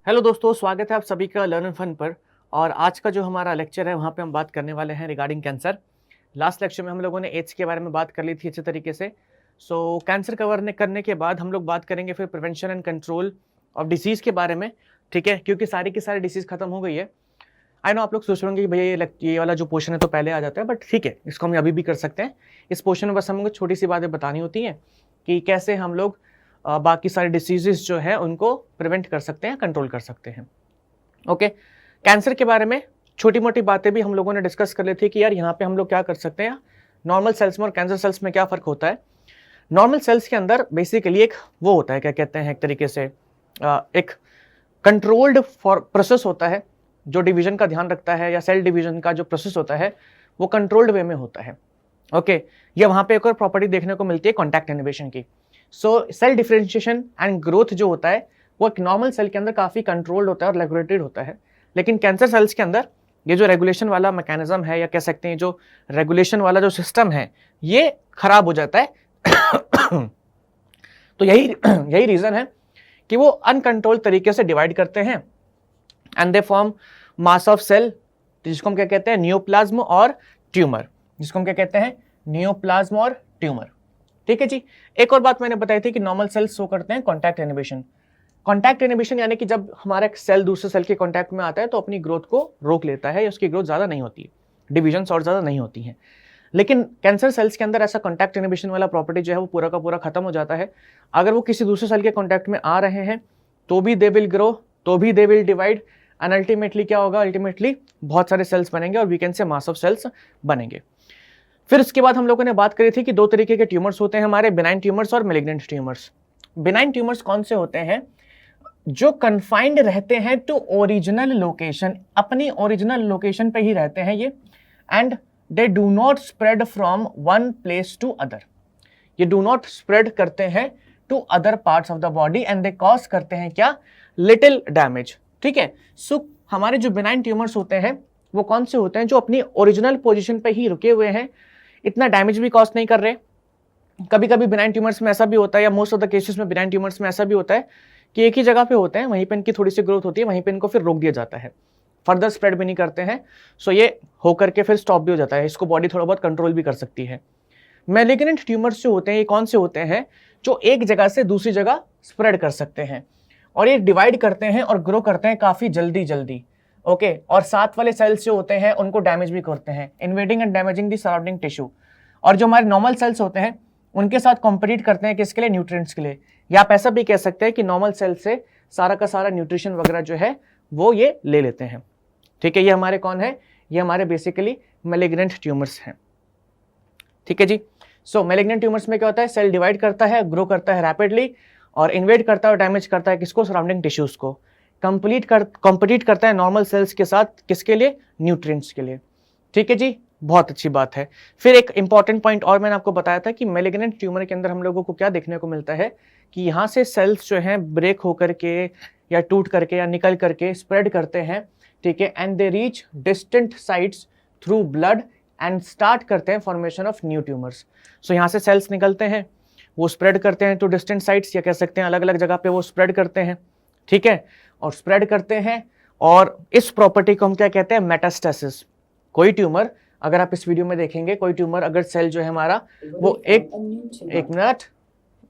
Hello दोस्तों, स्वागत है आप सभी का लर्न एंड फन पर। और आज का जो हमारा लेक्चर है वहाँ पे हम बात करने वाले हैं रिगार्डिंग कैंसर। लास्ट लेक्चर में हम लोगों ने एड्स के बारे में बात कर ली थी अच्छे तरीके से। कैंसर कवर करने के बाद हम लोग बात करेंगे फिर prevention and control of disease के बारे में, ठीक है, क्योंकि सारी की सारी डिसीज़ खत्म हो गई है। आई नो आप लोग सोच रहे होंगे कि भैया ये वाला जो पोर्शन है तो पहले आ जाता है, बट ठीक है, इसको हम अभी भी कर सकते हैं। इस पोर्शन में बस हमको छोटी सी बातें बतानी होती हैं कि कैसे हम लोग बाकी सारे डिसीजेस जो है उनको प्रिवेंट कर सकते हैं, कंट्रोल कर सकते हैं। ओके, कैंसर के बारे में छोटी मोटी बातें भी हम लोगों ने डिस्कस कर ली थी कि यार यहाँ पे हम लोग क्या कर सकते हैं, नॉर्मल सेल्स में और कैंसर सेल्स में क्या फ़र्क होता है। नॉर्मल सेल्स के अंदर बेसिकली एक वो होता है, क्या कहते हैं, एक तरीके से एक कंट्रोल्ड प्रोसेस होता है जो डिवीजन का ध्यान रखता है, या सेल डिवीजन का जो प्रोसेस होता है वो कंट्रोल्ड वे में होता है। ओके, ये वहाँ पे एक और प्रॉपर्टी देखने को मिलती है कॉन्टैक्ट इनहिबिशन की। सेल डिफरेंशिएशन एंड ग्रोथ जो होता है वो एक नॉर्मल सेल के अंदर काफ़ी कंट्रोल्ड होता है और रेगुलेटेड होता है, लेकिन कैंसर सेल्स के अंदर ये जो रेगुलेशन वाला मैकेनिज्म है, या कह सकते हैं जो रेगुलेशन वाला जो सिस्टम है, ये खराब हो जाता है। तो यही रीज़न है कि वो अनकंट्रोल्ड तरीके से डिवाइड करते हैं and they form mass of cell, जिसको हम क्या कहते हैं, नियोप्लाज्म और ट्यूमर, जिसको हम क्या कहते हैं, नियोप्लाज्म और ट्यूमर। ठीक है जी। एक और बात मैंने बताई थी कि नॉर्मल सेल्स शो करते हैं कॉन्टैक्ट इनहिबिशन। कॉन्टैक्ट इनहिबिशन यानी कि जब हमारा एक सेल दूसरे सेल के कॉन्टैक्ट में आता है तो अपनी ग्रोथ को रोक लेता है, या उसकी ग्रोथ ज़्यादा नहीं होती है, डिविजन्स और ज़्यादा नहीं होती हैं। लेकिन कैंसर सेल्स के अंदर ऐसा कॉन्टैक्ट इनहिबिशन वाला प्रॉपर्टी जो है वो पूरा का पूरा खत्म हो जाता है। अगर वो किसी दूसरे सेल के कॉन्टैक्ट में आ रहे हैं तो भी दे विल ग्रो, तो भी they will divide, and ultimately क्या होगा, अल्टीमेटली बहुत सारे सेल्स बनेंगे और we can say mass of sales बनेंगे। फिर उसके बाद हम लोगों ने बात करी थी कि दो तरीके के ट्यूमर्स होते हैं हमारे, बिनाइन ट्यूमर्स और मैलिग्नेंट ट्यूमर्स। बिनाइन ट्यूमर्स कौन से होते हैं, जो कन्फाइंड रहते हैं टू ओरिजिनल लोकेशन, अपनी ओरिजिनल लोकेशन पे ही रहते हैं ये, and they do not spread from one place to other. ये डू नॉट स्प्रेड करते हैं to other parts of the body and they cause करते हैं क्या, लिटिल डैमेज। ठीक है। सो हमारे जो बिनाइन ट्यूमर्स होते हैं वो कौन से होते हैं, जो अपनी ओरिजिनल पोजीशन पे ही रुके हुए हैं, इतना डैमेज भी कॉज नहीं कर रहे। कभी कभी बिनाइन ट्यूमर्स में ऐसा भी होता है, या मोस्ट ऑफ द केसेस में बिनाइन ट्यूमर्स में ऐसा भी होता है कि एक ही जगह पे होते हैं, वहीं पे इनकी थोड़ी सी ग्रोथ होती है, वहीं पे इनको फिर रोक दिया जाता है, फर्दर स्प्रेड भी नहीं करते हैं। सो ये होकर के फिर स्टॉप भी हो जाता है, इसको बॉडी थोड़ा बहुत कंट्रोल भी कर सकती है। मैलिग्नेंट ट्यूमर्स जो होते हैं ये कौन से होते हैं, जो एक जगह से दूसरी जगह स्प्रेड कर सकते हैं, और ये डिवाइड करते हैं और ग्रो करते हैं काफी जल्दी जल्दी। ओके, और साथ वाले सेल्स जो होते हैं उनको डैमेज भी करते हैं, invading and damaging the surrounding tissue. और जो हमारे नॉर्मल सेल्स होते हैं उनके साथ कॉम्पिटिट करते हैं, किसके लिए, न्यूट्रिएंट्स के लिए। या आप ऐसा भी कह सकते हैं कि नॉर्मल सेल से सारा का सारा न्यूट्रिशन वगैरह जो है वो ये ले लेते हैं। ठीक है, ये हमारे कौन है, ये हमारे बेसिकली मैलिग्नेंट ट्यूमर्स हैं। ठीक है जी। सो मैलिग्नेंट ट्यूमर्स में क्या होता है, सेल डिवाइड करता है, ग्रो करता है रैपिडली, और इन्वेड करता है और डैमेज करता है किसको, सराउंडिंग टिश्यूज को। कॉम्पिटिट करता है नॉर्मल सेल्स के साथ, किसके लिए, न्यूट्रिएंट्स के लिए। ठीक है जी, बहुत अच्छी बात है। फिर एक इंपॉर्टेंट पॉइंट और मैंने आपको बताया था कि मैलिग्नेंट ट्यूमर के अंदर हम लोगों को क्या देखने को मिलता है कि यहाँ से सेल्स जो हैं ब्रेक होकर के या टूट करके या निकल करके स्प्रेड करते हैं। ठीक है, and they reach distant sites through blood and start करते हैं फॉर्मेशन ऑफ न्यू ट्यूमर्स। सो यहाँ से सेल्स निकलते हैं, वो स्प्रेड करते हैं टू डिस्टेंट साइट्स, या कह सकते हैं अलग अलग जगह पे वो स्प्रेड करते हैं। ठीक है, और स्प्रेड करते हैं, और इस प्रॉपर्टी को हम क्या कहते हैं, मेटास्टेसिस। कोई ट्यूमर, अगर आप इस वीडियो में देखेंगे, कोई ट्यूमर अगर सेल जो है हमारा वो एक मिनट,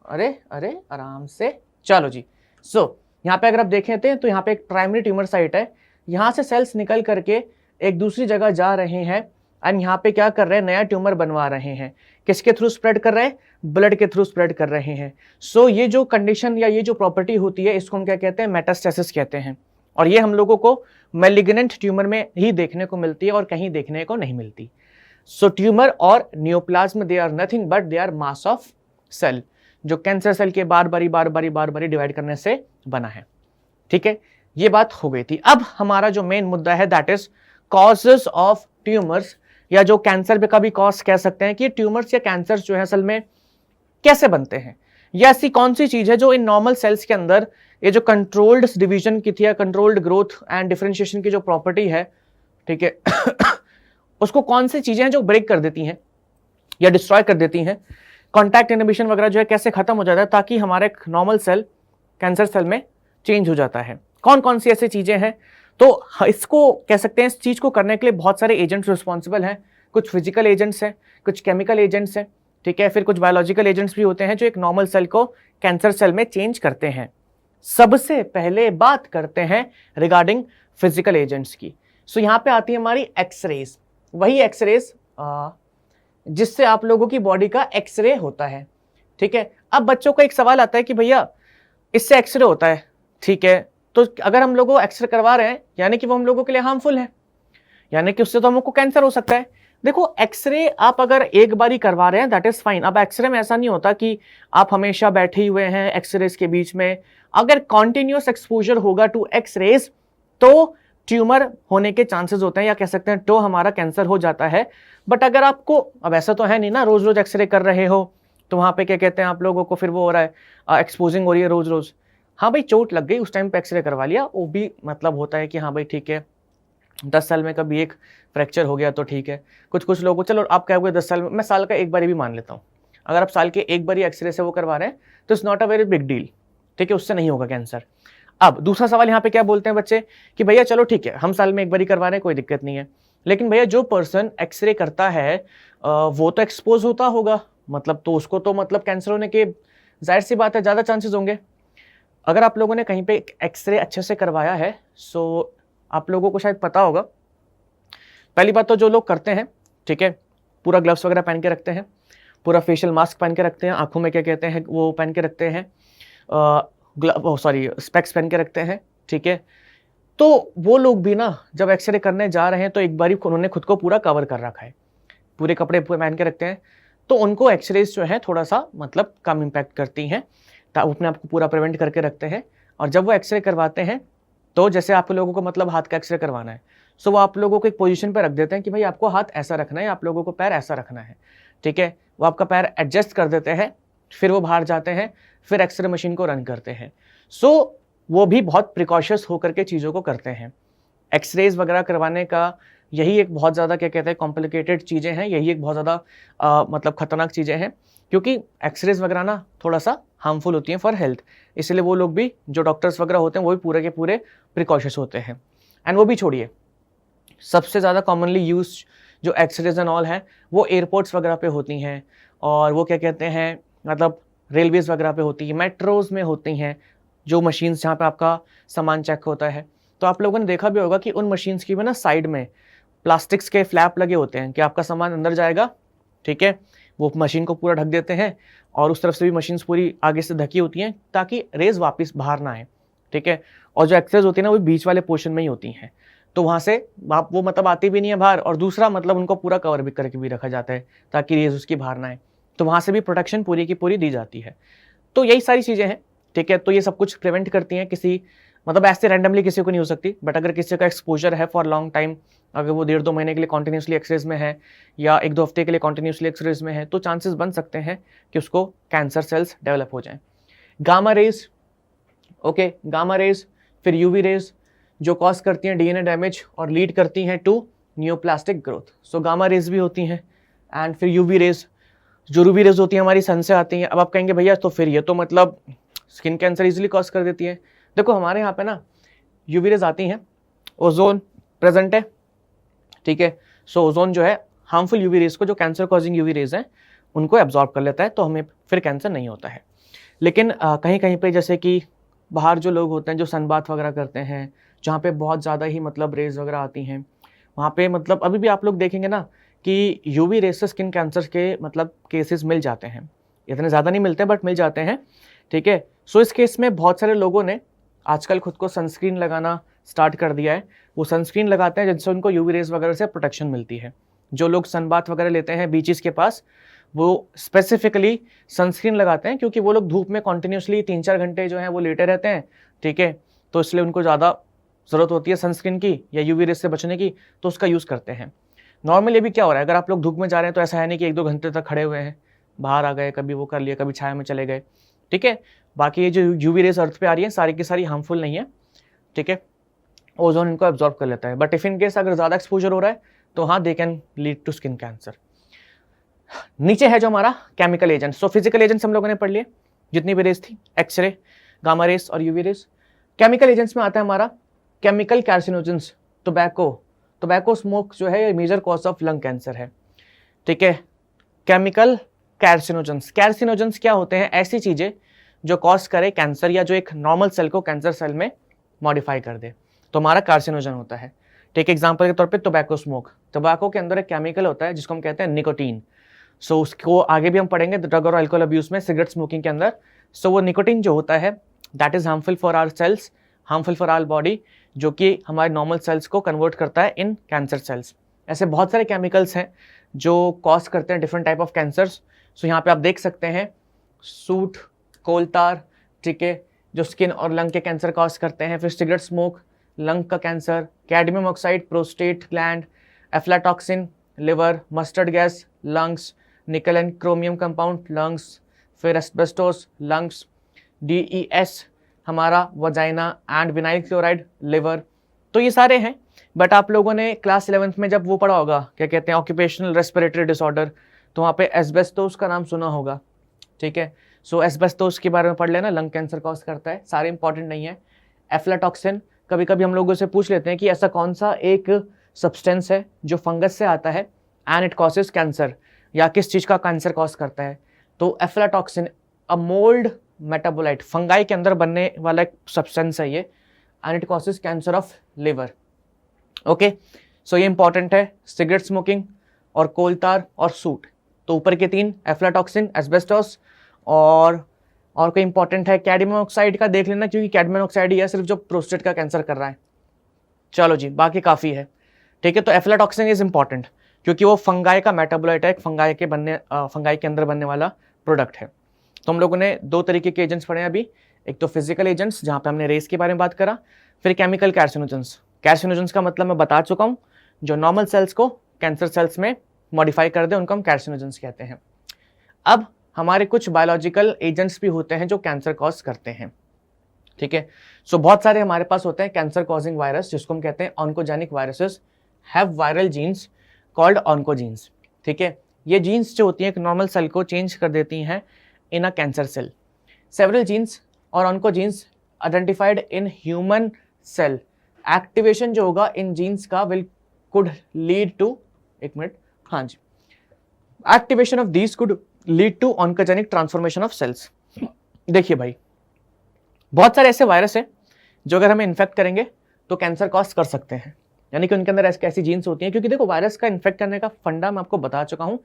अरे आराम से, चलो जी। सो यहाँ पे अगर आप देखें तो यहाँ पे एक प्राइमरी ट्यूमर साइट है, यहाँ से सेल्स निकल करके एक दूसरी जगह जा रहे हैं, एंड यहाँ पे क्या कर रहे हैं, नया ट्यूमर बनवा रहे हैं। किसके थ्रू स्प्रेड कर रहे हैं, ब्लड के थ्रू स्प्रेड कर रहे हैं। सो ये जो कंडीशन या ये जो प्रॉपर्टी होती है इसको हम क्या कहते हैं, मेटास्टेसिस कहते हैं। और ये हम लोगों को मैलिग्नेंट ट्यूमर में ही देखने को मिलती है और कहीं देखने को नहीं मिलती। सो ट्यूमर और neoplasm they are nothing but they are mass of cell, जो कैंसर सेल के बार बारी डिवाइड करने से बना है। ठीक है, ये बात हो गई थी। अब हमारा जो मेन मुद्दा है that is causes of tumours, या जो कैंसर का भी कॉज कह सकते हैं कि ट्यूमर्स या कैंसर जो है असल में कैसे बनते हैं, या ऐसी कौन सी चीज है जो इन नॉर्मल सेल्स के अंदर ये जो कंट्रोल्ड डिवीजन की थी या कंट्रोल्ड ग्रोथ एंड डिफरेंशिएशन की जो प्रॉपर्टी है, ठीक है, उसको कौन सी चीजें हैं जो ब्रेक कर देती हैं या डिस्ट्रॉय कर देती हैं। कॉन्टैक्ट इनहिबिशन वगैरह जो है कैसे खत्म हो जाता है ताकि हमारे नॉर्मल सेल कैंसर सेल में चेंज हो जाता है। कौन कौन सी ऐसी चीजें हैं? तो इसको कह सकते हैं, इस चीज को करने के लिए बहुत सारे एजेंट्स रिस्पॉन्सिबल हैं। कुछ फिजिकल एजेंट्स हैं, कुछ केमिकल एजेंट्स हैं, ठीक है, फिर कुछ बायोलॉजिकल एजेंट्स भी होते हैं जो एक नॉर्मल सेल को कैंसर सेल में चेंज करते हैं। सबसे पहले बात करते हैं रिगार्डिंग फिजिकल एजेंट्स की। सो यहाँ पे आती है हमारी एक्सरेज, वही एक्सरेज जिससे आप लोगों की बॉडी का एक्सरे होता है, ठीक है। अब बच्चों को एक सवाल आता है कि भैया इससे एक्सरे होता है, ठीक है, तो अगर हम लोगों को एक्सरे करवा रहे हैं यानी कि वो हम लोगों के लिए हार्मफुल है, यानी कि उससे तो हमको कैंसर हो सकता है। देखो एक्सरे आप अगर एक बार ही करवा रहे हैं दैट इज फाइन। अब एक्सरे में ऐसा नहीं होता कि आप हमेशा बैठे हुए हैं एक्सरेज के बीच में। अगर कॉन्टिन्यूअस एक्सपोजर होगा टू एक्सरेज तो ट्यूमर होने के चांसेस होते हैं, या कह सकते हैं तो हमारा कैंसर हो जाता है। बट अगर आपको, अब ऐसा तो है नहीं ना रोज रोज एक्सरे कर रहे हो तो वहां पे क्या कहते हैं आप लोगों को फिर वो हो रहा है एक्सपोजिंग हो रही है रोज रोज। हाँ भाई चोट लग गई उस टाइम पे एक्सरे करवा लिया, वो भी मतलब होता है कि हाँ भाई ठीक है 10 साल में कभी एक फ्रैक्चर हो गया तो ठीक है। कुछ लोगों को चलो आप कहोगे 10 साल में, मैं साल का एक बार भी मान लेता हूँ। अगर आप साल के एक बार ही एक्सरे से वो करवा रहे हैं तो it's not a very big deal, ठीक है, उससे नहीं होगा कैंसर। अब दूसरा सवाल यहाँ पे क्या बोलते हैं बच्चे कि भैया चलो ठीक है हम साल में एक बार ही करवा रहे हैं कोई दिक्कत नहीं है, लेकिन भैया जो पर्सन एक्सरे करता है वो तो एक्सपोज होता होगा, मतलब तो उसको तो मतलब कैंसर होने के जाहिर सी बात है ज़्यादा चांसेस होंगे। अगर आप लोगों ने कहीं पे एक्सरे अच्छे से करवाया है सो आप लोगों को शायद पता होगा। पहली बात तो जो लोग करते हैं, ठीक है, पूरा ग्लव्स वगैरह पहन के रखते हैं, पूरा फेशियल मास्क पहन के रखते हैं, आंखों में क्या कहते हैं वो पहन के रखते हैं, स्पेक्स पहन के रखते हैं, ठीक है। तो वो लोग भी ना जब एक्सरे करने जा रहे हैं तो एक बार उन्होंने खुद को पूरा कवर कर रखा है, पूरे कपड़े पूरे पहन के रखते हैं, तो उनको एक्सरेज जो है थोड़ा सा मतलब कम इम्पैक्ट करती हैं, वो अपने आप को पूरा प्रिवेंट करके रखते हैं। और जब वो एक्सरे करवाते हैं तो जैसे आप लोगों को मतलब हाथ का एक्सरे करवाना है सो वो आप लोगों को एक पोजीशन पे रख देते हैं कि भाई आपको हाथ ऐसा रखना है, आप लोगों को पैर ऐसा रखना है, ठीक है। वो आपका पैर एडजस्ट कर देते हैं, फिर वो बाहर जाते हैं, फिर एक्सरे मशीन को रन करते हैं। सो वो भी बहुत प्रिकॉशियस होकर के चीज़ों को करते हैं। एक्सरेज वगैरह करवाने का यही एक बहुत ज़्यादा क्या कहते हैं कॉम्प्लिकेटेड चीज़ें हैं, यही एक बहुत ज़्यादा मतलब खतरनाक चीज़ें हैं, क्योंकि एक्सरेज वगैरह ना थोड़ा सा हार्मफुल होती हैं फॉर हेल्थ, इसलिए वो लोग भी जो डॉक्टर्स वगैरह होते हैं वो भी पूरे के पूरे प्रिकॉशियस होते हैं। एंड वो भी छोड़िए, सबसे ज़्यादा कॉमनली यूज जो एक्सरेज एंड ऑल है वो एयरपोर्ट्स वगैरह पे होती हैं, और वो क्या कहते हैं मतलब रेलवेज़ वगैरह पे होती है, मेट्रोज़ में होती हैं जो मशीन्स जहाँ पे आपका सामान चेक होता है। तो आप लोगों ने देखा भी होगा कि उन मशीन्स की भी ना साइड में प्लास्टिक्स के फ्लैप लगे होते हैं कि आपका सामान अंदर जाएगा, ठीक है, वो मशीन को पूरा ढक देते हैं, और उस तरफ से भी मशीन्स पूरी आगे से ढकी होती हैं ताकि रेज वापस बाहर ना आए, ठीक है। और जो एक्सरेज होती है ना वो बीच वाले पोर्शन में ही होती हैं, तो वहाँ से आप वो मतलब आती भी नहीं है बाहर, और दूसरा मतलब उनको पूरा कवर भी करके भी रखा जाता है ताकि रेज उसकी बाहर ना आए, तो वहाँ से भी प्रोटेक्शन पूरी की पूरी दी जाती है। तो यही सारी चीज़ें हैं, ठीक है। तो ये सब कुछ प्रिवेंट करती हैं, किसी मतलब ऐसे रैंडमली किसी को नहीं हो सकती, बट अगर किसी का एक्सपोजर है फॉर लॉन्ग टाइम, अगर वो 1.5-2 महीने के लिए कॉन्टिन्यूसली एक्सरेज में है या 1-2 हफ्ते के लिए कॉन्टिन्यूसली एक्सरेज में है, तो चांसेस बन सकते हैं कि उसको कैंसर सेल्स डेवलप हो जाएं। Gamma rays, okay, gamma rays, फिर यूवी रेज जो कॉज करती हैं डीएनए डैमेज और लीड करती हैं to neoplastic growth. So gamma rays भी होती हैं, एंड फिर यूवी रेज, जो यूवी रेज होती हैं हमारी सन से आती हैं। अब आप कहेंगे भैया तो फिर ये तो मतलब स्किन कैंसर इजीली कॉज कर देती है। देखो हमारे यहाँ पे ना यूवी रेज आती हैं, ओजोन प्रेजेंट है, ठीक है। सो ओजोन जो है हार्मफुल यूवी रेज को, जो कैंसर कॉजिंग यूवी रेज हैं, उनको एब्जॉर्ब कर लेता है, तो हमें फिर कैंसर नहीं होता है। लेकिन कहीं कहीं पे जैसे कि बाहर जो लोग होते हैं जो सनबाथ वगैरह करते हैं, जहाँ पे बहुत ज़्यादा ही मतलब रेज वगैरह आती हैं, वहाँ पे मतलब अभी भी आप लोग देखेंगे ना कि यूवी रेज से स्किन कैंसर के मतलब केसेस मिल जाते हैं, इतने ज़्यादा नहीं मिलते बट मिल जाते हैं, ठीक है। सो इस केस में बहुत सारे लोगों ने आजकल खुद को सनस्क्रीन लगाना स्टार्ट कर दिया है। वो सनस्क्रीन लगाते हैं जिससे उनको यूवी रेज वगैरह से प्रोटेक्शन मिलती है। जो लोग सनबाथ वगैरह लेते हैं बीचेस के पास, वो स्पेसिफिकली सनस्क्रीन लगाते हैं, क्योंकि वो लोग धूप में कॉन्टिन्यूसली 3-4 घंटे जो है वो लेटे रहते हैं, ठीक है, तो इसलिए उनको ज़्यादा ज़रूरत होती है सनस्क्रीन की या यूवी रेज से बचने की, तो उसका यूज़ करते हैं। नॉर्मली अभी क्या हो रहा है, अगर आप लोग धूप में जा रहे हैं तो ऐसा है नहीं कि 1-2 घंटे तक खड़े हुए हैं, बाहर आ गए, कभी वो कर लिया, कभी छाया में चले गए, ठीक है। बाकी ये जो यूवी रेज अर्थ पे आ रही है सारी की सारी हार्मफुल नहीं है, ठीक है, ओजोन इनको एब्जॉर्ब कर लेता है। बट इफ इन केस अगर ज़्यादा एक्सपोजर हो रहा है तो हाँ they can lead to skin cancer. नीचे है जो हमारा chemical agent. So physical agents हम लोगों ने पढ़ लिए जितनी भी रेस थी, एक्सरे, गामा रेस और यूवी रेस। केमिकल एजेंट्स में आता है हमारा केमिकल कार्सिनोजेंस, टोबैको स्मोक जो है major cause of lung cancer है, ठीक है। केमिकल कार्सिनोजेंस क्या होते हैं? ऐसी चीजें जो कॉज करे कैंसर या जो एक नॉर्मल सेल को कैंसर सेल में मॉडिफाई कर दे, तो हमारा कार्सिनोजन होता है, ठीक है। एग्जांपल के तौर पे टोबैको स्मोक, टोबैको के अंदर एक केमिकल होता है जिसको हम कहते हैं निकोटीन। सो उसको आगे भी हम पढ़ेंगे ड्रग और अल्कोहल अब्यूज में, सिगरेट स्मोकिंग के अंदर। सो वो निकोटीन जो होता है that is harmful for our cells, harmful for our body, जो कि हमारे नॉर्मल सेल्स को कन्वर्ट करता है इन कैंसर सेल्स। ऐसे बहुत सारे केमिकल्स हैं जो कॉज करते हैं डिफरेंट टाइप ऑफ कैंसर्स। सो यहाँ पे आप देख सकते हैं सूट, कोलतार, ठीक है, जो स्किन और लंग के कैंसर कॉज करते हैं। फिर सिगरेट स्मोक लंग का cancer, cadmium oxide prostate gland, aflatoxin liver, mustard gas lungs, निकल एंड क्रोमियम कंपाउंड लंग्स, फिर एस्बेस्टोस लंग्स, DES हमारा vagina and vinyl chloride liver. तो ये सारे हैं, बट आप लोगों ने क्लास 11th में जब वो पढ़ा होगा, क्या कहते हैं, ऑक्यूपेशनल रेस्पिरेटरी डिसऑर्डर, तो वहाँ पे एस्बेस्टोस का नाम सुना होगा, ठीक है। सो एस्बेस्टोस के बारे में पढ़ लेना, लंग कैंसर कॉज करता है, सारे इंपॉर्टेंट नहीं है। एफ्लाटॉक्सिन, कभी कभी हम लोगों से पूछ लेते हैं कि ऐसा कौन सा एक सब्सटेंस है जो फंगस से आता है एंड इट कॉजेज कैंसर, या किस चीज़ का कैंसर कॉज करता है। तो aflatoxin uh mould metabolite, fungi के अंदर बनने वाला एक सब्सटेंस है ये, and it causes cancer of liver. Okay, so ये इंपॉर्टेंट है, सिगरेट स्मोकिंग और कोलतार और सूट। तो ऊपर के तीन, एफ्लाटॉक्सिन, एस्बेस्टोस, और कोई इंपॉर्टेंट है कैडमियम ऑक्साइड का देख लेना, क्योंकि कैडमियम ऑक्साइड ही है सिर्फ जो प्रोस्टेट का कैंसर कर रहा है। चलो जी, बाकी काफ़ी है, ठीक है। तो एफ्लाटॉक्सिन इज इंपॉर्टेंट क्योंकि वो फंगाई का मेटाबोलाइट है, फंगाई के अंदर बनने वाला प्रोडक्ट है। तो हम लोगों ने दो तरीके के एजेंट्स पढ़े अभी, एक तो फिजिकल एजेंट्स जहाँ पे हमने रेस के बारे में बात करा, फिर केमिकल कार्सिनोजेंस। कार्सिनोजेंस का मतलब मैं बता चुका हूँ, जो नॉर्मल सेल्स को कैंसर सेल्स में मॉडिफाई कर दे उनको हम कार्सिनोजेंस कहते हैं। अब हमारे कुछ बायोलॉजिकल एजेंट्स भी होते हैं जो कैंसर कॉज करते हैं, ठीक है। सो बहुत सारे हमारे पास होते हैं कैंसर कॉजिंग वायरस, जिसको हम कहते हैं oncogenic viruses have viral genes called oncogenes, ठीक है। ये जीन्स जो होती हैं एक नॉर्मल सेल को चेंज कर देती हैं in uh cancer cell. Several genes और oncogenes identified in human cell, activation जो होगा इन जीन्स का कुड लीड टू, एक मिनट, हाँ जी, activation of these could lead to oncogenic transformation of cells. देखिए भाई, बहुत सारे ऐसे वायरस हैं जो अगर हमें इन्फेक्ट करेंगे तो कैंसर कॉज कर सकते हैं, यानी कि उनके अंदर ऐसी जीन्स होती हैं। क्योंकि देखो, वायरस का इन्फेक्ट करने का फंडा मैं आपको बता चुका हूँ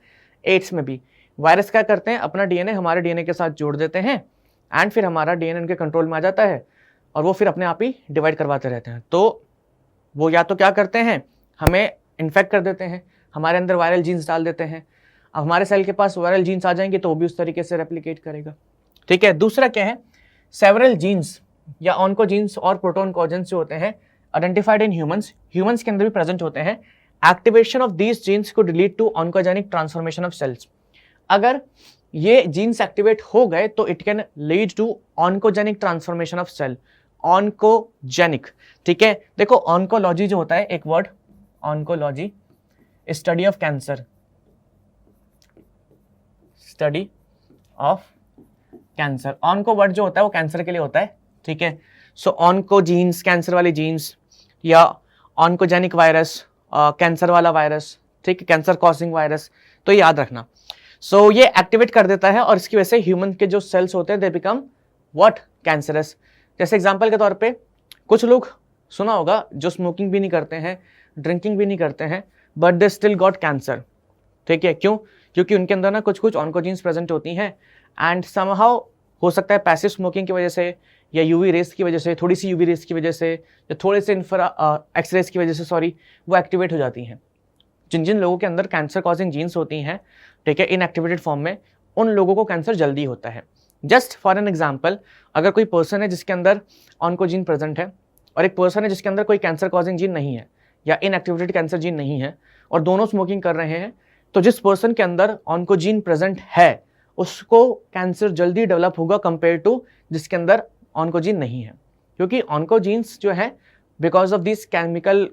एड्स में भी। वायरस क्या करते हैं, अपना डीएनए हमारे डीएनए के साथ जोड़ देते हैं एंड फिर हमारा डीएनए उनके कंट्रोल में आ जाता है और वो फिर अपने आप ही डिवाइड करवाते रहते हैं। तो वो या तो क्या करते हैं, हमें इन्फेक्ट कर देते हैं, हमारे अंदर वायरल जीन्स डाल देते हैं। अब हमारे सेल के पास वायरल जीन्स आ जाएंगे तो वो भी उस तरीके से रेप्लिकेट करेगा, ठीक है। दूसरा क्या है, सेवरल जीन्स या ऑन्कोजीन्स और प्रोटोनकोजेंस जो होते हैं आइडेंटिफाइड इन ह्यूमंस के अंदर भी प्रेजेंट होते हैं। Activation of these genes could lead to oncogenic transformation of cells. अगर ये जीन्स एक्टिवेट हो गए तो it can lead to oncogenic transformation of cell, oncogenic, ठीक है। देखो, ऑन्कोलॉजी जो होता है एक word, oncology study of cancer, study of cancer. Onco word जो होता है वो कैंसर के लिए होता है, ठीक है। सो ऑन्कोजीन्स, कैंसर वाली जीन्स, या ऑन्कोजेनिक वायरस, कैंसर वाला वायरस, ठीक है, कैंसर कॉजिंग वायरस, तो याद रखना। सो ये एक्टिवेट कर देता है और इसकी वजह से ह्यूमन के जो सेल्स होते हैं दे बिकम व्हाट, कैंसरस। जैसे एग्जांपल के तौर पे कुछ लोग सुना होगा जो स्मोकिंग भी नहीं करते हैं, ड्रिंकिंग भी नहीं करते हैं, but they still got cancer, ठीक है। क्यों? क्योंकि उनके अंदर ना कुछ ऑन्कोजीन्स प्रेजेंट होती हैं एंड समहाउ हो सकता है पैसिव स्मोकिंग की वजह से या यूवी रेस की वजह से, थोड़ी सी यूवी रेस की वजह से या थोड़े से एक्सरेस की वजह से, सॉरी, वो एक्टिवेट हो जाती हैं। जिन जिन लोगों के अंदर कैंसर कॉजिंग जीन्स होती हैं, ठीक है, इनएक्टिवेटेड फॉर्म में, उन लोगों को कैंसर जल्दी होता है। जस्ट फॉर एन एग्जाम्पल, अगर कोई पर्सन है जिसके अंदर ऑन्कोजीन प्रेजेंट है और एक पर्सन है जिसके अंदर कोई कैंसर कॉजिंग जीन नहीं है या इनएक्टिवेटेड कैंसर जीन नहीं है और दोनों स्मोकिंग कर रहे हैं, तो जिस पर्सन के अंदर ऑन्कोजीन प्रेजेंट है उसको कैंसर जल्दी डेवलप होगा कंपेयर टू जिसके अंदर ऑन्कोजीन नहीं है। क्योंकि ऑन्कोजीन्स जो है because of this chemical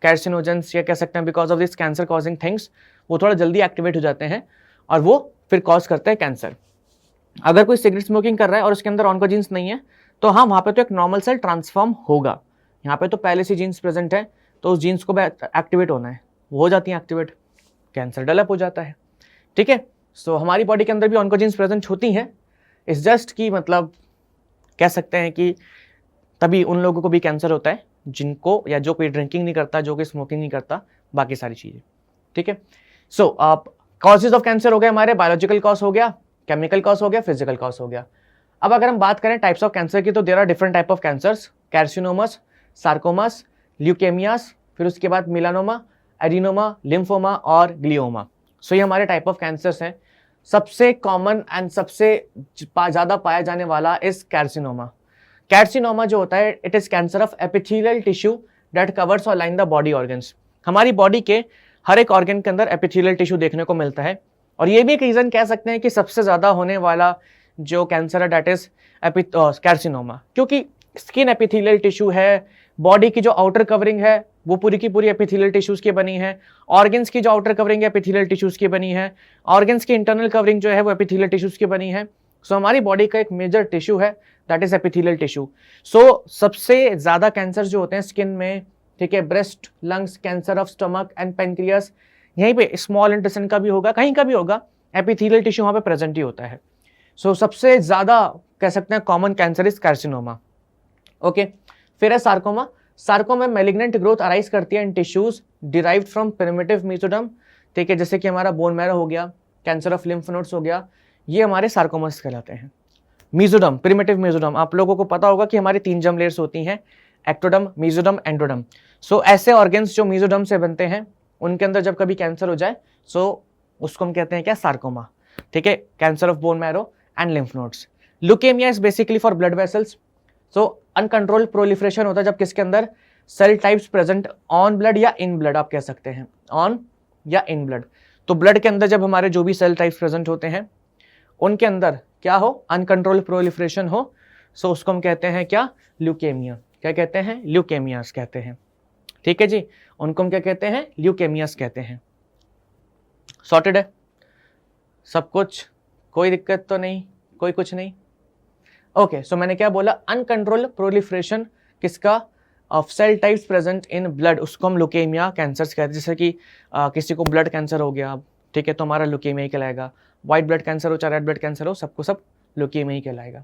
carcinogens, या कह सकते हैं because of this cancer causing things, वो थोड़ा जल्दी एक्टिवेट हो जाते हैं और वो फिर कॉज करते हैं कैंसर। अगर कोई सिगरेट स्मोकिंग कर रहा है और उसके अंदर ऑन्कोजीन्स नहीं है तो हाँ वहाँ पे तो एक नॉर्मल सेल ट्रांसफॉर्म होगा, यहाँ पे तो पहले से जीन्स प्रेजेंट है तो उस जीन्स को एक्टिवेट होना है, वो हो जाती है एक्टिवेट, कैंसर डेवलप हो जाता है, ठीक है। सो हमारी बॉडी के अंदर भी ऑन्कोजीन्स प्रेजेंट होती हैं, इस जस्ट कि मतलब कह सकते हैं कि तभी उन लोगों को भी कैंसर होता है जिनको, या जो कोई ड्रिंकिंग नहीं करता, जो कोई स्मोकिंग नहीं करता, बाकी सारी चीज़ें, ठीक है। सो कॉजेज ऑफ कैंसर हो गए हमारे, बायोलॉजिकल कॉज हो गया, केमिकल कॉज हो गया, फिजिकल कॉज हो गया। अब अगर हम बात करें टाइप्स ऑफ कैंसर की, तो there are different type of cancers, carcinomas, sarcomas, leukaemias, फिर उसके बाद मिलानोमा, एडिनोमा, लिम्फोमा और ग्लियोमा। सो ये हमारे टाइप ऑफ कैंसर्स हैं। सबसे कॉमन एंड सबसे ज़्यादा पाया जाने वाला इज कार्सिनोमा। कार्सिनोमा जो होता है, it is cancer of epithelial tissue that covers और लाइन द बॉडी ऑर्गन्स। हमारी बॉडी के हर एक ऑर्गन के अंदर एपिथेलियल टिश्यू देखने को मिलता है, और ये भी एक रीज़न कह सकते हैं कि सबसे ज़्यादा होने वाला जो कैंसर है दैट इज कार्सिनोमा, क्योंकि स्किन एपिथेलियल टिश्यू है, बॉडी की जो आउटर कवरिंग है वो पूरी की पूरी एपिथेलियल टिश्यूज की बनी है, ऑर्गन्स की जो आउटर कवरिंग है एपिथेलियल टिश्यूज की बनी है, ऑर्गन्स की इंटरनल कवरिंग जो है वो एपिथेलियल टिश्यूज की बनी है। सो हमारी बॉडी का एक मेजर टिश्यू है दैट इज एपिथेलियल टिश्यू। सो सबसे ज़्यादा कैंसर जो होते हैं स्किन में, ठीक है, breast, lungs, cancer of stomach and pancreas, यहीं पे स्मॉल इंटेस्टाइन का भी होगा, कहीं का भी होगा, एपिथेलियल टिश्यू वहाँ पे प्रेजेंट ही होता है। सो सबसे ज़्यादा कह सकते हैं common cancer is carcinoma. Okay, फिर है सार्कोमा। सार्कोमा में मैलिग्नेंट ग्रोथ अराइज करती है in tissues derived from primitive mesoderm, ठीक है, जैसे कि हमारा बोन मैरो हो गया, कैंसर ऑफ लिम्फ नोड्स हो गया, ये हमारे सार्कोमास कहलाते हैं। मेसोडर्म, प्रिमिटिव मेसोडर्म, आप लोगों को पता होगा कि हमारी 3 जर्म लेयर्स होती हैं, एक्टोडर्म, मेसोडर्म, एंडोडर्म। सो ऐसे ऑर्गन्स जो मेसोडर्म से बनते हैं उनके अंदर जब कभी कैंसर हो जाए सो उसको हम कहते हैं क्या, सार्कोमा, ठीक है, cancer of bone marrow and lymph nodes. Leukaemia is basically for blood vessels. So uncontrolled proliferation होता है जब किसके अंदर, cell types present on blood या इन ब्लड, आप कह सकते हैं ऑन या इन ब्लड। तो ब्लड के अंदर जब हमारे जो भी सेल टाइप्स प्रेजेंट होते हैं उनके अंदर क्या हो, अनकंट्रोल्ड प्रोलिफरेशन हो, सो उसको हम कहते हैं क्या, ल्यूकेमिया। क्या कहते हैं, ल्यूकेमियास कहते हैं, ठीक है जी, उनको हम क्या कहते हैं, ल्यूकेमियास कहते हैं। सॉर्टेड है सब कुछ, कोई दिक्कत तो नहीं, कोई कुछ नहीं। ओके, सो मैंने क्या बोला, अनकंट्रोल्ड प्रोलिफरेशन किसका, of cell types present in blood, उसको हम ल्यूकेमिया कैंसर्स कहते हैं। जैसे कि किसी को ब्लड कैंसर हो गया, ठीक है, तो हमारा ल्यूकेमिया ही कहलाएगा। व्हाइट ब्लड कैंसर हो चाहे रेड ब्लड कैंसर हो, सबको सब ल्यूकेमिया ही कहलाएगा।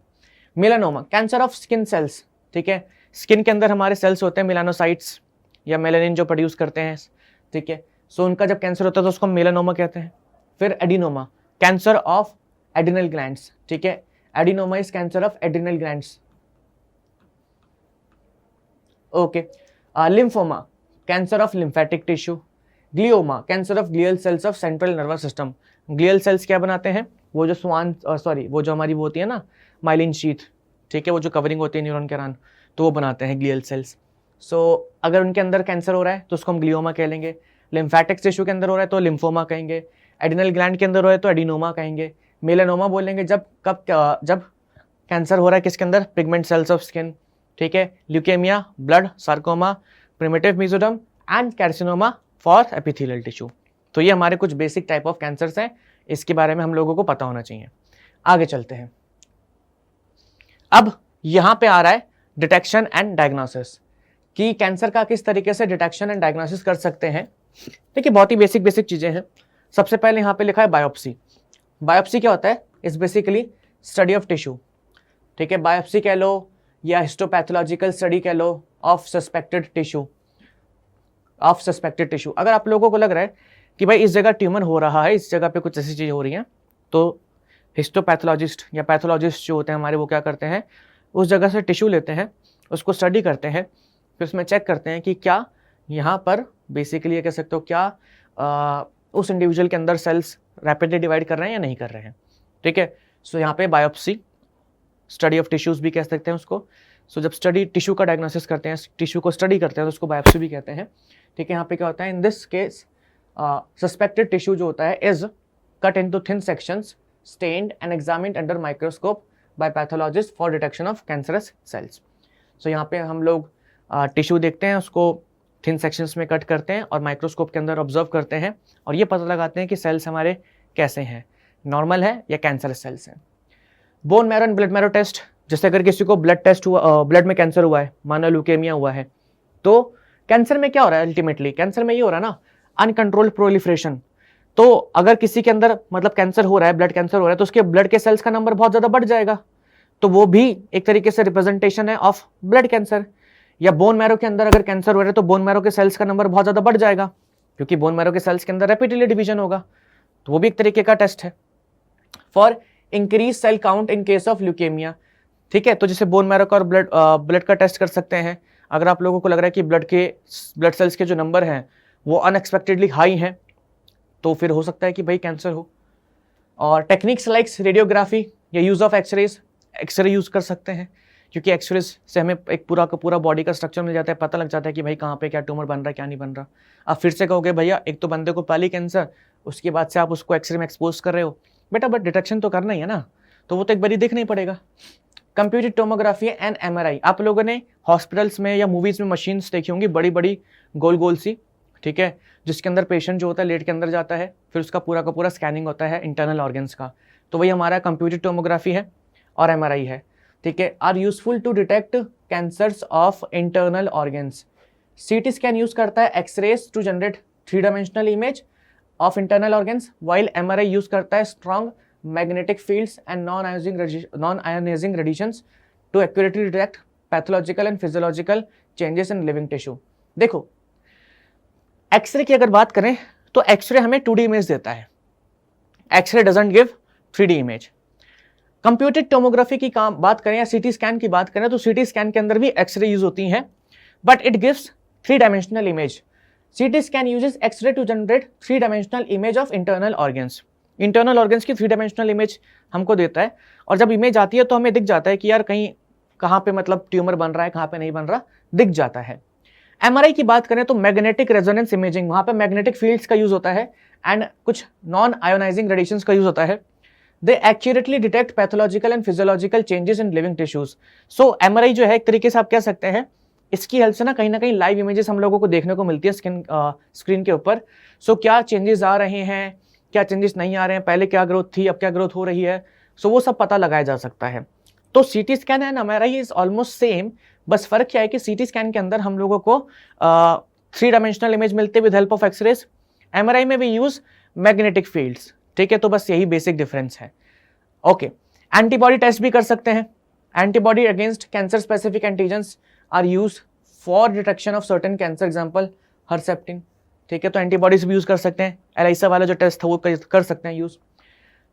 Melanoma, cancer of skin cells, ठीक है, स्किन के अंदर हमारे सेल्स होते हैं मेलानोसाइट्स या मेलानिन जो प्रोड्यूस करते हैं, ठीक है, सो उनका जब कैंसर होता है तो उसको हम मेलानोमा कहते हैं। फिर adenoma, cancer of adrenal glands, ठीक है, adenoma is cancer of adrenal glands. Okay, lymphoma, cancer of lymphatic tissue. Glioma, cancer of glial cells of central nervous system. Glial cells क्या बनाते हैं, वो जो वो जो हमारी वो होती है ना माइलिन शीथ, ठीक है, वो जो कवरिंग होती है न्यूरॉन के अराउंड, तो वो बनाते हैं ग्लियल सेल्स। सो अगर उनके अंदर कैंसर हो रहा है तो उसको हम ग्लियोमा कह लेंगे। लिम्फेटिक टिश्यू के अंदर हो रहा है तो लिम्फोमा कहेंगे। एडिनल ग्लैंड के अंदर हो रहा है तो एडिनोमा कहेंगे। मेलानोमा बोलेंगे जब कैंसर हो रहा है किसके अंदर, पिगमेंट सेल्स ऑफ स्किन, ठीक है। Leukaemia, blood, sarcoma, primitive mesoderm and carcinoma for epithelial tissue. तो ये हमारे कुछ बेसिक टाइप ऑफ कैंसर्स हैं, इसके बारे में हम लोगों को पता होना चाहिए। आगे चलते हैं। अब यहाँ पे आ रहा है डिटेक्शन एंड डायग्नोसिस, कि कैंसर का किस तरीके से डिटेक्शन एंड डायग्नोसिस कर सकते हैं। देखिए बहुत ही बेसिक चीजें हैं। सबसे पहले यहाँ पे लिखा है बायोप्सी। बायोप्सी क्या होता है, is basically study of tissue, ठीक है, बायोप्सी कह लो या हिस्टोपैथोलॉजिकल स्टडी कह लो of suspected tissue, of suspected tissue. अगर आप लोगों को लग रहा है कि भाई इस जगह ट्यूमर हो रहा है, इस जगह पे कुछ ऐसी चीज़ें हो रही हैं, तो हिस्टोपैथोलॉजिस्ट या पैथोलॉजिस्ट जो होते हैं हमारे, वो क्या करते हैं, उस जगह से टिश्यू लेते हैं, उसको स्टडी करते हैं, फिर उसमें चेक करते हैं कि क्या यहाँ पर बेसिकली ये कह सकते हो क्या उस इंडिविजुअल के अंदर सेल्स रैपिडली डिवाइड कर रहे हैं या नहीं कर रहे हैं, ठीक है। सो यहाँ पे बायोप्सी, स्टडी ऑफ टिश्यूज भी कह सकते हैं उसको। सो जब स्टडी टिश्यू का डायग्नोसिस करते हैं, टिश्यू को स्टडी करते हैं, तो उसको बायोप्सी भी कहते हैं, ठीक है। यहाँ पे क्या होता है, in this case suspected tissue जो होता है is cut into thin sections, stained and examined under microscope by pathologist for detection of cancerous cells. So यहाँ पे हम लोग टिश्यू देखते हैं, उसको थिन सेक्शंस में कट करते हैं और माइक्रोस्कोप के अंदर ऑब्जर्व करते हैं और ये पता लगाते हैं कि सेल्स हमारे कैसे हैं, नॉर्मल है या कैंसरस सेल्स हैं। Bone marrow and blood marrow test, जैसे अगर किसी को ब्लड टेस्ट हुआ, ब्लड में कैंसर हुआ है, माना ल्यूकेमिया हुआ है, तो कैंसर में क्या हो रहा है अल्टीमेटली, कैंसर में ये हो रहा है ना अनकंट्रोल्ड प्रोलिफरेशन। तो अगर किसी के अंदर मतलब कैंसर हो रहा है, ब्लड कैंसर हो रहा है, तो उसके ब्लड के सेल्स का नंबर बहुत ज्यादा बढ़ जाएगा, तो वो भी एक तरीके से रिप्रेजेंटेशन है ऑफ ब्लड कैंसर। या बोन मैरो के अंदर अगर कैंसर हो रहा है तो बोन मैरो के सेल्स का नंबर बहुत ज्यादा बढ़ जाएगा, क्योंकि बोन मैरो के सेल्स के अंदर रैपिडली डिवीजन होगा, तो वो भी एक तरीके का टेस्ट है। For increase cell count in case of leukaemia, ठीक है, तो जैसे बोन मैरो का और ब्लड का टेस्ट कर सकते हैं। अगर आप लोगों को लग रहा है कि ब्लड सेल्स के जो नंबर हैं वो अनएक्सपेक्टेडली हाई हैं, तो फिर हो सकता है कि भाई कैंसर हो। और टेक्निक्स लाइक्स रेडियोग्राफी या यूज ऑफ एक्सरे यूज कर सकते हैं, क्योंकि एक्सरेज से हमें एक पूरा का पूरा बॉडी का स्ट्रक्चर मिल जाता है, पता लग जाता है कि भाई कहाँ पे क्या ट्यूमर बन रहा है, क्या नहीं बन रहा। आप फिर से कहोगे भैया एक तो बंदे को पहले कैंसर, उसके बाद से आप उसको एक्सरे में एक्सपोज कर रहे हो, बेटा बट डिटेक्शन तो करना ही है ना, तो वो तो एक बारी देखना ही पड़ेगा। कंप्यूटेड टोमोग्राफी एंड MRI, आप लोगों ने हॉस्पिटल्स में या मूवीज में मशीन्स देखी होंगी, बड़ी बड़ी गोल गोल सी, ठीक है, जिसके अंदर पेशेंट जो होता है लेट के अंदर जाता है, फिर उसका पूरा का पूरा स्कैनिंग होता है इंटरनल ऑर्गन्स का, तो वही हमारा कंप्यूटेड टोमोग्राफी है और MRI है, ठीक है। Are useful to detect cancers of internal organs. CT scan use करता है x-rays to generate 3 dimensional image of internal organs, while MRI use करता है strong magnetic fields and non-ionizing radiations to accurately detect pathological and physiological changes in living tissue। देखो x ray की अगर बात करें तो एक्सरे हमें 2D इमेज देता है, x-ray doesn't give 3D image. Computed tomography की बात करें या CT स्कैन की बात करें तो CT स्कैन के अंदर भी एक्सरे यूज होती हैं, but it gives 3 dimensional image. CT scan uses x-ray to generate 3 dimensional image of internal organs. Internal organs की 3 डायमेंशनल इमेज हमको देता है, और जब इमेज आती है तो हमें दिख जाता है कि यार कहीं कहाँ पे मतलब ट्यूमर बन रहा है, कहाँ पे नहीं बन रहा, दिख जाता है। MRI की बात करें तो मैग्नेटिक रेजोनेंस इमेजिंग, वहाँ पे मैग्नेटिक फील्ड्स का यूज होता है एंड कुछ नॉन आयोनाइजिंग रेडिएशंस का यूज होता है। They accurately detect pathological and physiological changes in living tissues. So MRI जो है एक तरीके से आप कह सकते हैं इसकी हेल्प से ना कहीं लाइव इमेजेस हम लोगों को देखने को मिलती है स्क्रीन के ऊपर। सो क्या चेंजेस आ रहे हैं, क्या चेंजेस नहीं आ रहे हैं, पहले क्या ग्रोथ थी, अब क्या ग्रोथ हो रही है, सो वो सब पता लगाया जा सकता है। तो CT scan and MRI is almost same, बस फर्क क्या है कि CT स्कैन के अंदर हम लोगों को 3 डायमेंशनल इमेज मिलते with help of x-rays, MRI में भी यूज मैग्नेटिक फील्ड्स, ठीक है, तो बस यही बेसिक डिफरेंस है। ओके, एंटीबॉडी टेस्ट भी कर सकते हैं। Antibody against cancer specific antigens are use for detection of certain cancer, example Herceptin, ठीक है, तो एंटीबॉडीज भी यूज कर सकते हैं। ELISA वाला जो टेस्ट था वो कर सकते हैं use.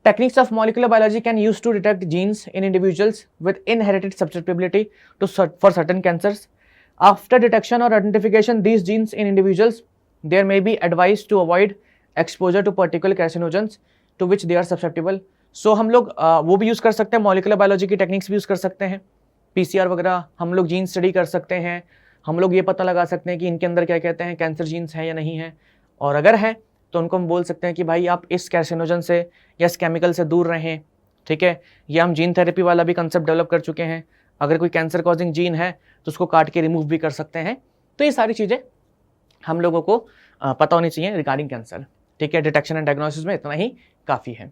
Techniques of molecular biology can use to detect genes in individuals with inherited susceptibility to for certain cancers. After detection और identification these genes in individuals there may be advise to avoid exposure to particular carcinogens to which they are susceptible. So हम लोग वो भी use कर सकते हैं, molecular biology की techniques भी यूज कर सकते हैं, PCR वगैरह, हम लोग जीन स्टडी कर सकते हैं, हम लोग ये पता लगा सकते हैं कि इनके अंदर क्या कहते हैं कैंसर जीन्स हैं या नहीं है, और अगर है तो उनको हम बोल सकते हैं कि भाई आप इस कार्सिनोजन से या इस केमिकल से दूर रहें, ठीक है। या हम जीन थेरेपी वाला भी कंसेप्ट डेवलप कर चुके हैं, अगर कोई कैंसर कॉजिंग जीन है तो उसको काट के रिमूव भी कर सकते हैं। तो ये सारी चीज़ें हम लोगों को पता होनी चाहिए रिगार्डिंग कैंसर, ठीक है। डिटेक्शन एंड डायग्नोसिस में इतना ही काफ़ी है।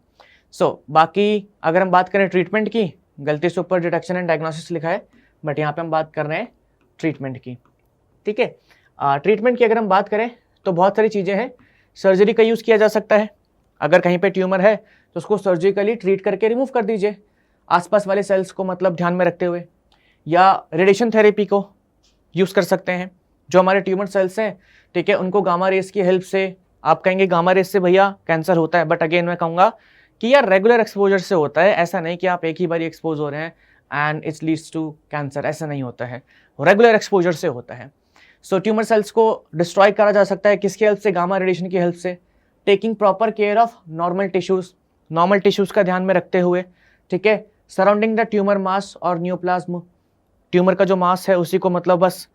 बाकी अगर हम बात करें ट्रीटमेंट की, गलती से ऊपर डिटेक्शन एंड डायग्नोसिस लिखा है, बट यहाँ पे हम बात कर रहे हैं ट्रीटमेंट की, ठीक है। ट्रीटमेंट की अगर हम बात करें तो बहुत सारी चीज़ें हैं। सर्जरी का यूज़ किया जा सकता है, अगर कहीं पे ट्यूमर है तो उसको सर्जिकली ट्रीट करके रिमूव कर दीजिए, आसपास वाले सेल्स को मतलब ध्यान में रखते हुए। या रेडिएशन थेरेपी को यूज़ कर सकते हैं, जो हमारे ट्यूमर सेल्स हैं, ठीक है, उनको गामा रेस की हेल्प से, आप कहेंगे गामा रेस से भैया कैंसर होता है, बट अगेन मैं कहूँगा कि यार रेगुलर एक्सपोजर से होता है, ऐसा नहीं कि आप एक ही बार एक्सपोज हो रहे हैं and its leads to cancer, ऐसा नहीं होता है, रेगुलर एक्सपोजर से होता है। सो ट्यूमर सेल्स को डिस्ट्रॉय करा जा सकता है किसकी हेल्प से, गामा रेडिएशन की हेल्प से। Taking proper care of normal tissues का ध्यान में रखते हुए, ठीक है। सराउंडिंग द ट्यूमर मास और न्यूप्लाज्म, ट्यूमर का जो मास है उसी को मतलब बस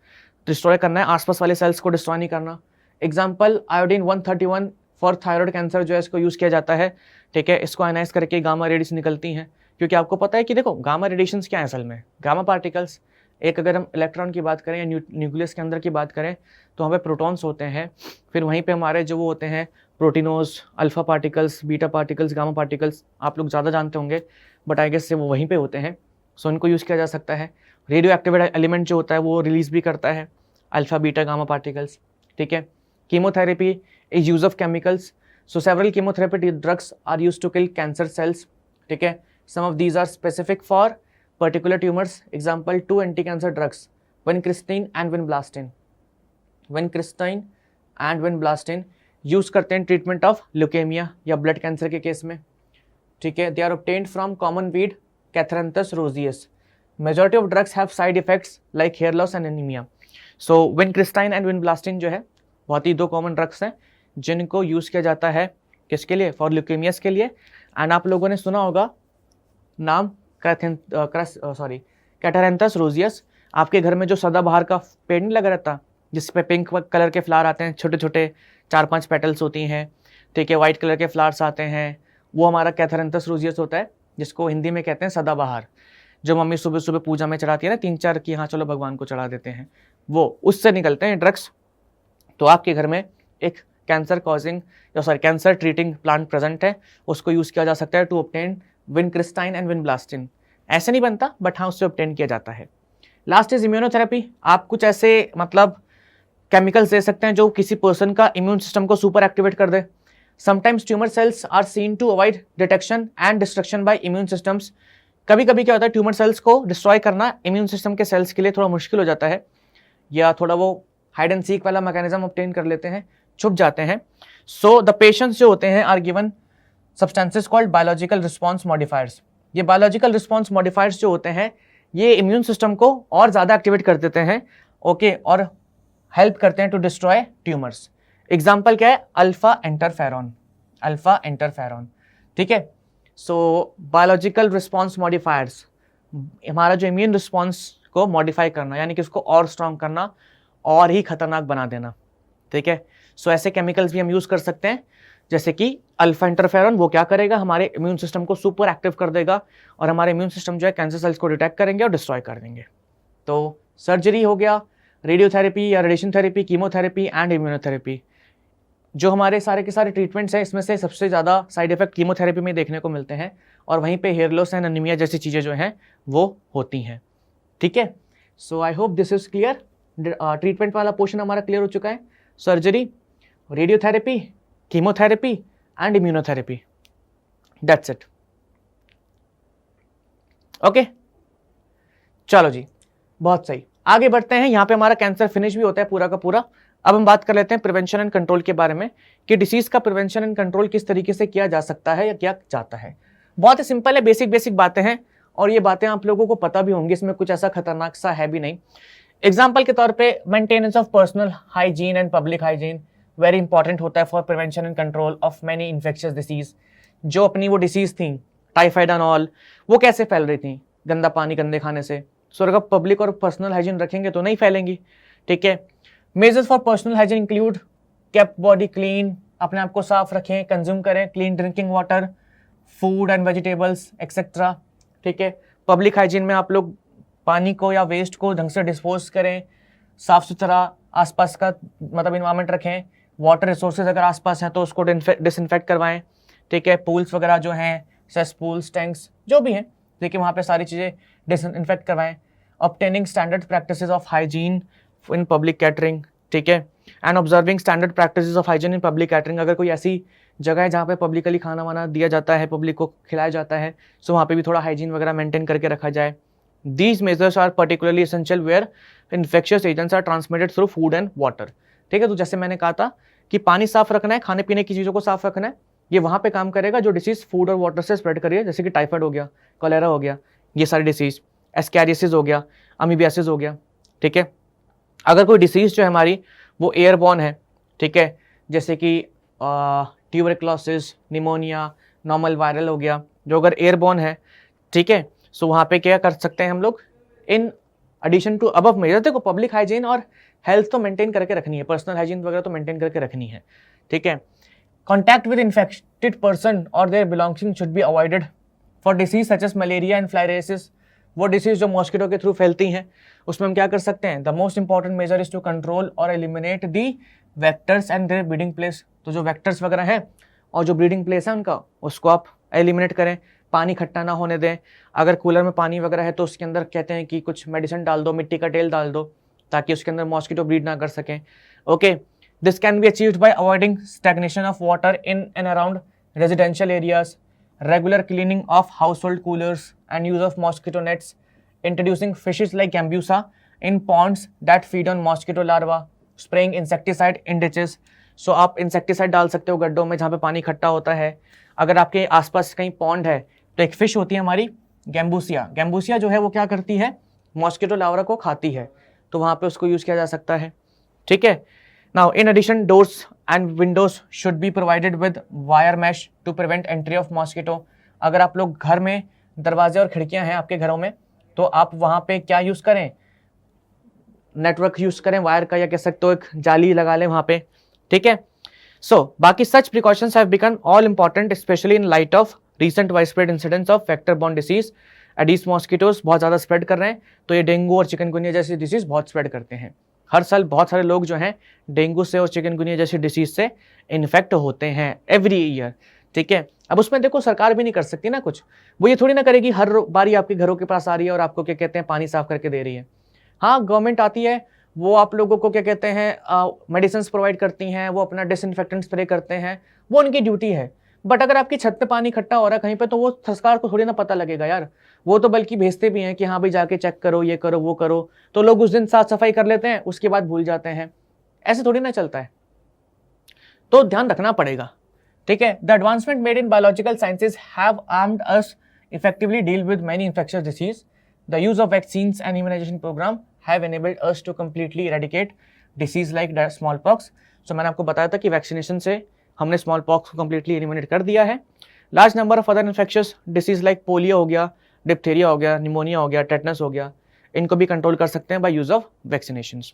डिस्ट्रॉय करना है, आसपास वाले सेल्स को डिस्ट्रॉय नहीं करना। Example iodine 131 for thyroid cancer जो है इसको यूज़ किया जाता है, ठीक है। इसको आयनाइज करके गामा रेडियस निकलती हैं, क्योंकि आपको पता है कि देखो गामा रेडिएशंस क्या है असल में, गामा पार्टिकल्स। एक अगर हम इलेक्ट्रॉन की बात करें या न्यूक्लियस के अंदर की बात करें तो वहाँ पे प्रोटॉन्स होते हैं, फिर वहीं पे हमारे जो वो होते हैं प्रोटीनोज, alpha particles, beta particles, gamma particles, आप लोग ज़्यादा जानते होंगे, बट आई गेस से वो वहीं पे होते हैं, सो इनको यूज़ किया जा सकता है। रेडियो एक्टिव एलिमेंट जो होता है वो रिलीज भी करता है अल्फा बीटा गामा पार्टिकल्स, ठीक है। Chemotherapy is use of chemicals, so several chemotherapy drugs are use to kill cancer cells, ठीक है। Some of these are specific for particular tumours, example 2 anti cancer drugs, vincristine and vinblastine. Vincristine and vinblastine use करते हैं treatment of leukaemia या blood cancer के case में, ठीक है। They are obtained from common weed catharanthus roseus. Majority of drugs have side effects like hair loss and anaemia. So vincristine and vinblastine जो है बहुत ही 2 कॉमन ड्रग्स हैं जिनको यूज़ किया जाता है किसके लिए, फॉर ल्यूकेमियास के लिए। एंड आप लोगों ने सुना होगा नाम कैथरंथस रोजियस। आपके घर में जो सदाबहार का पेड़ नहीं लगा रहता जिस पे पिंक कलर के फ्लावर आते हैं, छोटे छोटे 4-5 पेटल्स होती हैं, ठीक है, वाइट कलर के फ्लावर्स आते हैं, वो हमारा कैथरंथस रोजियस होता है, जिसको हिंदी में कहते हैं सदाबहार। जो मम्मी सुबह सुबह पूजा में चढ़ाती है ना 3-4 की, हाँ चलो भगवान को चढ़ा देते हैं, वो उससे निकलते हैं ड्रग्स। तो आपके घर में एक cancer cancer treating plant present है, उसको यूज़ किया जा सकता है टू ऑब्टेन विनक्रिस्टाइन एंड विनब्लास्टिन। ऐसे नहीं बनता बट हाँ उससे ऑब्टेन किया जाता है। Last is immunotherapy. आप कुछ ऐसे मतलब केमिकल्स दे सकते हैं जो किसी पर्सन का इम्यून सिस्टम को सुपर एक्टिवेट कर दे। Sometimes tumour cells are seen to avoid detection and destruction by immune systems. कभी कभी क्या होता है, ट्यूमर सेल्स को डिस्ट्रॉय करना इम्यून सिस्टम के सेल्स के लिए थोड़ा मुश्किल हो जाता है, या थोड़ा वो हाइड एंड सीक वाला मैकेनिज्म ऑब्टेन कर लेते हैं, छुप जाते हैं। सो द पेशेंट्स जो होते हैं are given substances called biological response modifiers. ये बायोलॉजिकल रिस्पॉन्स मॉडिफायर्स जो होते हैं ये इम्यून सिस्टम को और ज़्यादा एक्टिवेट कर देते हैं, ओके, और हेल्प करते हैं टू डिस्ट्रॉय ट्यूमर्स। एग्जाम्पल क्या है, अल्फा इंटरफेरॉन, ठीक है। सो बायोलॉजिकल रिस्पॉन्स मॉडिफायर्स, हमारा जो इम्यून रिस्पॉन्स को मॉडिफाई करना, यानी कि उसको और स्ट्रॉन्ग करना और ही खतरनाक बना देना, ठीक है। सो ऐसे केमिकल्स भी हम यूज़ कर सकते हैं, जैसे कि अल्फा इंटरफेरॉन, वो क्या करेगा, हमारे इम्यून सिस्टम को सुपर एक्टिव कर देगा और हमारे इम्यून सिस्टम जो है कैंसर सेल्स को डिटेक्ट करेंगे और डिस्ट्रॉय कर देंगे। तो सर्जरी हो गया, रेडियोथेरेपी या radiation therapy, chemotherapy and immunotherapy, जो हमारे सारे के सारे ट्रीटमेंट्स हैं, इसमें से सबसे ज़्यादा साइड इफेक्ट कीमोथेरेपी में देखने को मिलते हैं, और वहीं पे हेयर लॉस एंड एनीमिया जैसी चीज़ें जो हैं वो होती हैं, ठीक है। So I hope this is clear. Treatment वाला पोर्शन हमारा क्लियर हो चुका है। Surgery, radiotherapy, chemotherapy and immunotherapy, that's it, okay. चलो जी, बहुत सही, आगे बढ़ते हैं। यहाँ पे हमारा कैंसर फिनिश भी होता है पूरा का पूरा। अब हम बात कर लेते हैं प्रिवेंशन एंड कंट्रोल के बारे में, कि डिसीज का प्रिवेंशन एंड कंट्रोल किस तरीके से किया जा सकता है या किया जाता है। बहुत ही सिंपल है, बेसिक बातें हैं, और ये बातें आप लोगों को पता भी होंगी, इसमें कुछ ऐसा खतरनाक सा है भी नहीं। एग्जाम्पल के तौर पे maintenance of personal hygiene and public hygiene very important होता है for prevention and control of many infectious disease. जो अपनी वो डिसीज थी टाइफाइड एंड ऑल, वो कैसे फैल रही थी, गंदा पानी गंदे खाने से। सो अगर पब्लिक और पर्सनल हाइजीन रखेंगे तो नहीं फैलेंगी, ठीक है। Measures for personal hygiene include kept body clean, अपने आप को साफ रखें, कंज्यूम करें clean drinking water, food and vegetables etcetera, ठीक है। पब्लिक हाइजीन में आप लोग पानी को या वेस्ट को ढंग से डिस्पोज करें, साफ सुथरा आसपास का मतलब इन्वायरमेंट रखें, वाटर रिसोर्सेज अगर आसपास हैं तो उसको डिसइंफेक्ट करवाएं, ठीक है। पूल्स वगैरह जो हैं, सेसपूल्स, टैंक्स जो भी हैं, देखिए वहाँ पे सारी चीज़ें डिसइंफेक्ट करवाएं। Obtaining standard practices of hygiene in public catering, ठीक है, and observing standard practices of hygiene in public catering. अगर कोई ऐसी जगह है जहाँ पे पब्लिकली खाना वाना दिया जाता है, पब्लिक को खिलाया जाता है, सो वहाँ पे भी थोड़ा हाइजीन वगैरह मेंटेन करके रखा जाए। These measures are particularly essential where infectious agents are transmitted through food and water, ठीक है। तो जैसे मैंने कहा था कि पानी साफ रखना है, खाने पीने की चीज़ों को साफ रखना है, ये वहाँ पे काम करेगा जो डिसीज फूड और वाटर से स्प्रेड करिए, जैसे कि टाइफाइड हो गया, कोलेरा हो गया, ये सारी डिसीज, एस्कैरियोसिस हो गया, अमीबियासिस हो गया, ठीक है। अगर कोई डिसीज जो है हमारी वो एयरबॉर्न है, ठीक है, जैसे कि ट्यूबरक्लोसिस, निमोनिया, नॉर्मल वायरल हो गया, जो अगर एयरबॉर्न है, ठीक है, सो वहाँ पे क्या कर सकते हैं हम लोग, in addition to above measure, देखो पब्लिक हाइजीन और हेल्थ तो मेंटेन करके रखनी है, पर्सनल हाइजीन वगैरह तो मेंटेन करके रखनी है, ठीक है। कॉन्टैक्ट विद इन्फेक्टेड पर्सन और their belonging should be avoided for disease such as malaria and filariasis. वो डिसीज जो मॉस्किटो के थ्रू फैलती हैं, उसमें हम क्या कर सकते हैं, the most important measure is to control और eliminate the vectors and their breeding place. तो जो वेक्टर्स वगैरह हैं और जो ब्रीडिंग प्लेस है उनका, उसको आप एलिमिनेट करें, पानी खट्टा ना होने दें। अगर कूलर में पानी वगैरह है तो उसके अंदर कहते हैं कि कुछ मेडिसिन डाल दो, मिट्टी का तेल डाल दो, ताकि उसके अंदर मॉस्किटो ब्रीड ना कर सकें। Okay, this can be achieved by avoiding stagnation of water in and around residential areas, regular cleaning of household coolers and use of mosquito nets, introducing fishes like gambusia in ponds that feed on mosquito larva, spraying insecticide in ditches. So आप insecticide डाल सकते हो गड्ढों में जहाँ पे पानी इकट्ठा होता है। अगर आपके आसपास कहीं पॉन्ड है तो एक फिश होती है हमारी गैम्बूसिया, गैम्बूसिया जो है वो क्या करती है, मॉस्किटो लार्वा को खाती है, तो वहाँ पे उसको यूज़ किया जा सकता है। ठीक है, now in addition doors and windows should be provided with wire mesh to prevent entry of mosquito. अगर आप लोग घर में दरवाजे और खिड़कियाँ हैं आपके घरों में, तो आप वहाँ पे क्या यूज़ करें, नेटवर्क यूज़ करें वायर का, या कह सकते हो एक जाली लगा लें वहाँ पे। ठीक है, सो बाकी such precautions have become all important specially in light of recent widespread incidents of vector borne disease. Aedes mosquitoes बहुत ज़्यादा स्प्रेड कर रहे हैं, तो ये डेंगू और चिकनगुनिया जैसी डिसीज बहुत स्प्रेड करते हैं। हर साल बहुत सारे लोग जो हैं डेंगू से और चिकनगुनिया जैसी डिसीज से इन्फेक्ट होते हैं एवरी ईयर। ठीक है, अब उसमें देखो सरकार भी नहीं कर सकती ना कुछ, वो ये थोड़ी ना करेगी हर बारी आपके घरों के पास आ रही है और आपको क्या कहते हैं पानी साफ करके दे रही है। हाँ, गवर्नमेंट आती है, वो आप लोगों को क्या कहते हैं मेडिसिन प्रोवाइड करती हैं, वो अपना डिसइंफेक्टेंट स्प्रे करते हैं, वो उनकी ड्यूटी है। बट अगर आपकी छत पे पानी इकट्ठा हो रहा है कहीं पे, तो वो सरकार को थोड़ी ना पता लगेगा यार, वो तो बल्कि भेजते भी हैं कि हाँ भाई जाके चेक करो, ये करो वो करो, तो लोग उस दिन साफ सफाई कर लेते हैं, उसके बाद भूल जाते हैं। ऐसे थोड़ी ना चलता है, तो ध्यान रखना पड़ेगा। ठीक है, the advancement made in biological sciences have armed us effectively deal with many infectious disease. The use of vaccines and immunisation programme have enabled us to completely eradicate disease like smallpox। So मैंने आपको बताया था कि vaccination से हमने small pox को completely eliminate कर दिया है। Large number of other infectious disease like polio हो गया, डिप्थीरिया हो गया, निमोनिया हो गया, टेटनस हो गया, इनको भी कंट्रोल कर सकते हैं by use of vaccinations.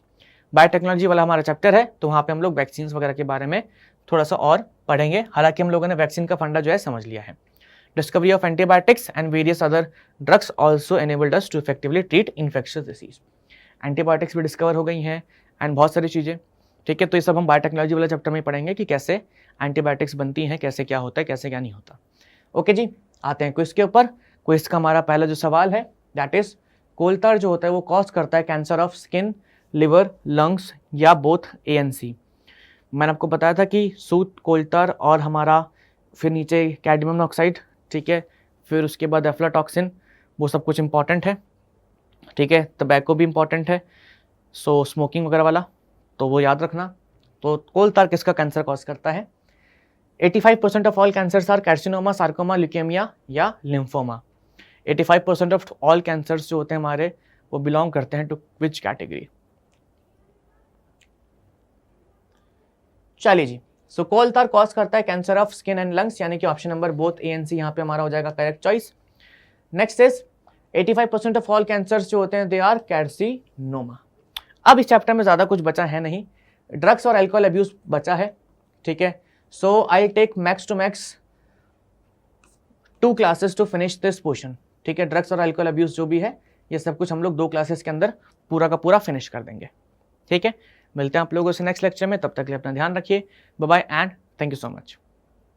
Biotechnology वाला हमारा चैप्टर है, तो वहाँ पे हम लोग वैक्सीन वगैरह के बारे में थोड़ा सा और पढ़ेंगे। हालांकि हम लोगों ने वैक्सीन का फंडा जो है समझ लिया है। Discovery of antibiotics and various other drugs also enabled us to effectively treat infectious disease. Antibiotics भी डिस्कवर हो गई हैं एंड बहुत सारी चीज़ें। ठीक है, तो ये सब हम बायोटेक्नोलॉजी वाले चैप्टर में पढ़ेंगे कि कैसे एंटीबायोटिक्स बनती हैं, कैसे क्या होता है, कैसे क्या नहीं होता। ओके जी, आते हैं क्विज के ऊपर। क्विज का हमारा पहला जो सवाल है दैट इज, कोलतार जो होता है वो कॉज करता है cancer of skin, liver, lungs या बोथ ANC। मैंने आपको बताया था कि सूट, कोलतार और हमारा फिर नीचे कैडमियम मोनोऑक्साइड, ठीक है, फिर उसके बाद एफ्लाटॉक्सिन, वो सब कुछ इंपॉर्टेंट है। ठीक है, टबैको भी इंपॉर्टेंट है, सो स्मोकिंग वगैरह वाला, तो वो याद रखना। तो कोलतार किसका कैंसर कॉज करता है? 85% of all cancers are carcinoma, sarcoma, leukaemia या लिम्फोमा। 85% ऑफ ऑल कैंसर्स जो होते हैं हमारे, वो बिलोंग करते हैं टू विच कैटेगरी? चलिए जी, सो कोलतार कॉज करता है cancer of skin and lungs, यानी कि ऑप्शन नंबर बोथ ANC यहाँ पे हमारा हो जाएगा correct choice. Next is 85% of all cancers जो होते हैं दे आर कार्सिनोमा। अब इस चैप्टर में ज़्यादा कुछ बचा है नहीं, ड्रग्स और अल्कोहल अब्यूज बचा है। ठीक है, so I take max to max 2 classes to finish this portion. ठीक है, ड्रग्स और अल्कोहल अब्यूज जो भी है ये सब कुछ हम लोग 2 क्लासेस के अंदर पूरा का पूरा फिनिश कर देंगे। ठीक है, मिलते हैं आप लोगों से नेक्स्ट लेक्चर में, तब तक के लिए अपना ध्यान रखिए। Bye bye and thank you so much.